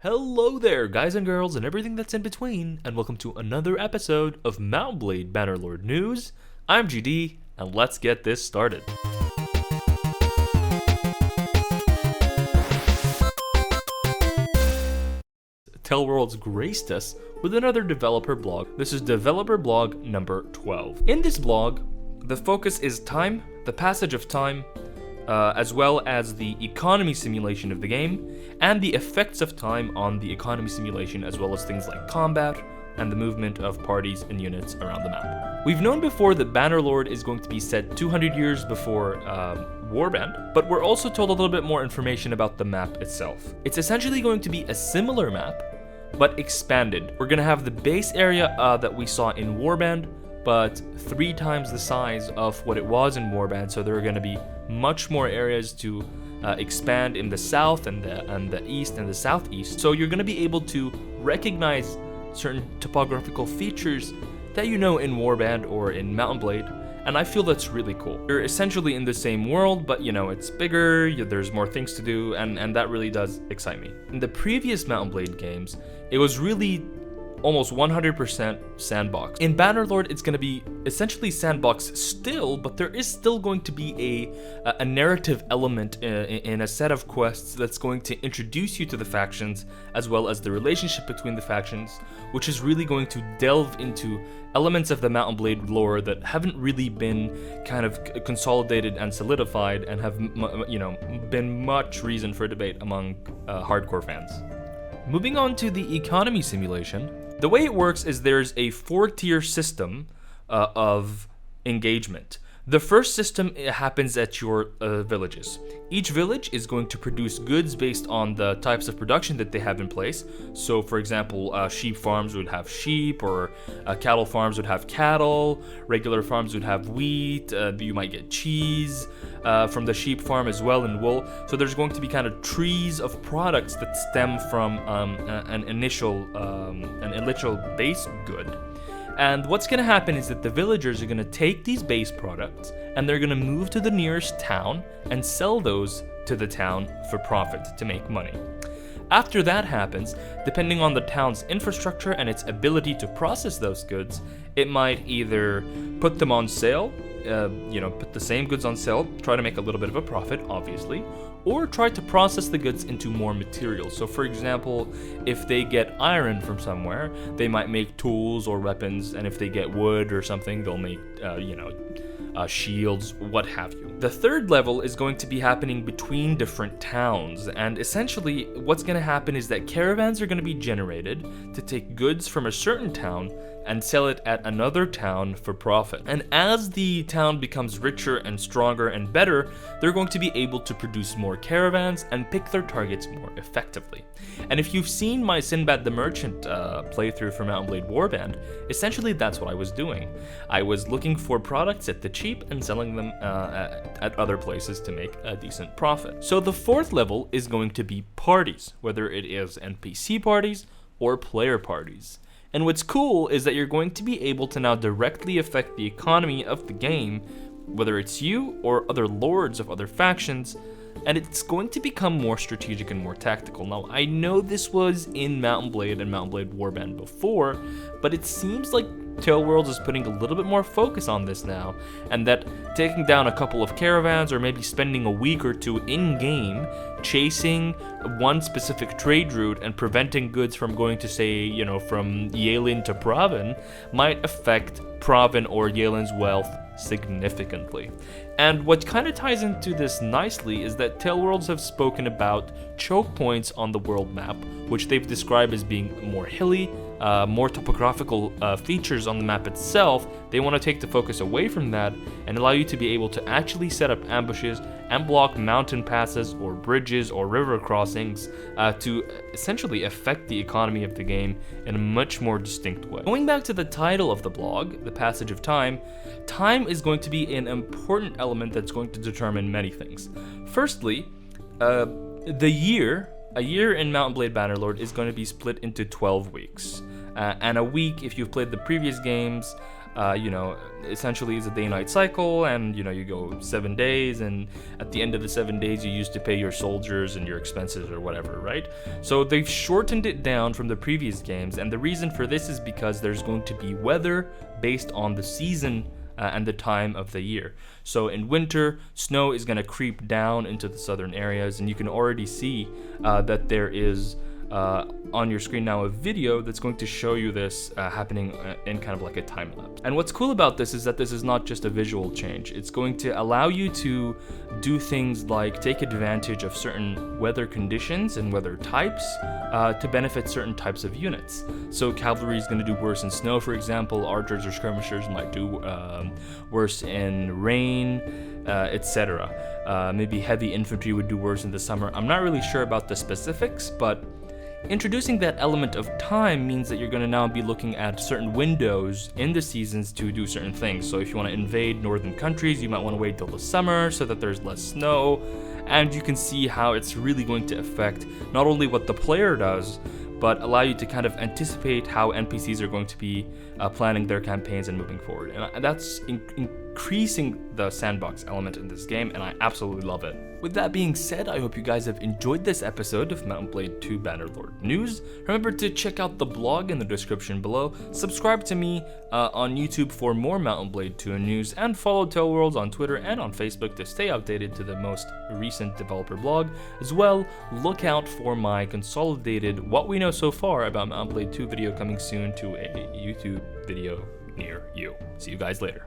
Hello there, guys and girls, and everything that's in between, and welcome to another episode of Mount&Blade Bannerlord News. I'm GD, and let's get this started. Tellworld's graced us with another developer blog. This is developer blog number 12. In this blog, the focus is time, the passage of time, as well as the economy simulation of the game, and the effects of time on the economy simulation, as well as things like combat and the movement of parties and units around the map. We've known before that Bannerlord is going to be set 200 years before Warband, but we're also told a little bit more information about the map itself. It's essentially going to be a similar map, but expanded. We're going to have the base area that we saw in Warband, but 3 times the size of what it was in Warband, so there are going to be much more areas to expand in the south and the east and the southeast. So you're going to be able to recognize certain topographical features that you know in Warband or in Mount&Blade, and I feel that's really cool. You're essentially in the same world, but you know, it's bigger, there's more things to do, and that really does excite me. In the previous Mount&Blade games, it was really almost 100% sandbox. In Bannerlord, it's going to be essentially sandbox still, but there is still going to be a narrative element in a set of quests that's going to introduce you to the factions, as well as the relationship between the factions, which is really going to delve into elements of the Mount&Blade lore that haven't really been kind of consolidated and solidified, and have been much reason for debate among hardcore fans. Moving on to the economy simulation, the way it works is there's a 4-tier system of engagement. The first system happens at your villages. Each village is going to produce goods based on the types of production that they have in place. So, for example, sheep farms would have sheep, or cattle farms would have cattle, regular farms would have wheat, you might get cheese from the sheep farm as well, and wool. So there's going to be kind of trees of products that stem from an initial base good. And what's going to happen is that the villagers are going to take these base products and they're going to move to the nearest town and sell those to the town for profit to make money. After that happens, depending on the town's infrastructure and its ability to process those goods, it might either put them on sale, put the same goods on sale, try to make a little bit of a profit, obviously, or try to process the goods into more materials. So for example, if they get iron from somewhere, they might make tools or weapons, and if they get wood or something, they'll make, shields, what have you. The third level is going to be happening between different towns, and essentially what's going to happen is that caravans are going to be generated to take goods from a certain town and sell it at another town for profit. And as the town becomes richer and stronger and better, they're going to be able to produce more caravans and pick their targets more effectively. And if you've seen my Sinbad the Merchant playthrough for Mount&Blade Warband, essentially that's what I was doing. I was looking for products at the cheap and selling them at other places to make a decent profit. So the fourth level is going to be parties, whether it is NPC parties or player parties. And what's cool is that you're going to be able to now directly affect the economy of the game, whether it's you or other lords of other factions, and it's going to become more strategic and more tactical. Now, I know this was in Mount&Blade and Mount&Blade Warband before, but it seems like Tellworlds is putting a little bit more focus on this now, and that taking down a couple of caravans, or maybe spending a week or two in-game chasing one specific trade route and preventing goods from going to, say, from Yalin to Pravin, might affect Pravin or Yalin's wealth significantly. And what kind of ties into this nicely is that Tellworlds have spoken about choke points on the world map, which they've described as being more hilly, more topographical features on the map itself. They want to take the focus away from that and allow you to be able to actually set up ambushes and block mountain passes or bridges or river crossings to essentially affect the economy of the game in a much more distinct way. Going back to the title of the blog, The Passage of Time, time is going to be an important element that's going to determine many things. Firstly, a year in Mount&Blade Bannerlord is going to be split into 12 weeks. And a week, if you've played the previous games, essentially is a day-night cycle, and you go 7 days, and at the end of the 7 days you used to pay your soldiers and your expenses or whatever, right? So they've shortened it down from the previous games, and the reason for this is because there's going to be weather based on the season and the time of the year. So in winter, snow is going to creep down into the southern areas, and you can already see that there is on your screen now a video that's going to show you this happening in kind of like a time lapse. And what's cool about this is that this is not just a visual change. It's going to allow you to do things like take advantage of certain weather conditions and weather types to benefit certain types of units. So cavalry is going to do worse in snow, for example. Archers or skirmishers might do worse in rain, etc. Maybe heavy infantry would do worse in the summer. I'm not really sure about the specifics, but introducing that element of time means that you're going to now be looking at certain windows in the seasons to do certain things. So if you want to invade northern countries, you might want to wait till the summer so that there's less snow, and you can see how it's really going to affect not only what the player does, but allow you to kind of anticipate how NPCs are going to be planning their campaigns and moving forward. And that's increasing the sandbox element in this game, and I absolutely love it. With that being said, I hope you guys have enjoyed this episode of Mount&Blade II Bannerlord News. Remember to check out the blog in the description below, subscribe to me on YouTube for more Mount&Blade II news, and follow Tellworlds on Twitter and on Facebook to stay updated to the most recent developer blog. As well, look out for my consolidated what we know so far about Mount&Blade II video coming soon to a YouTube video near you. See you guys later.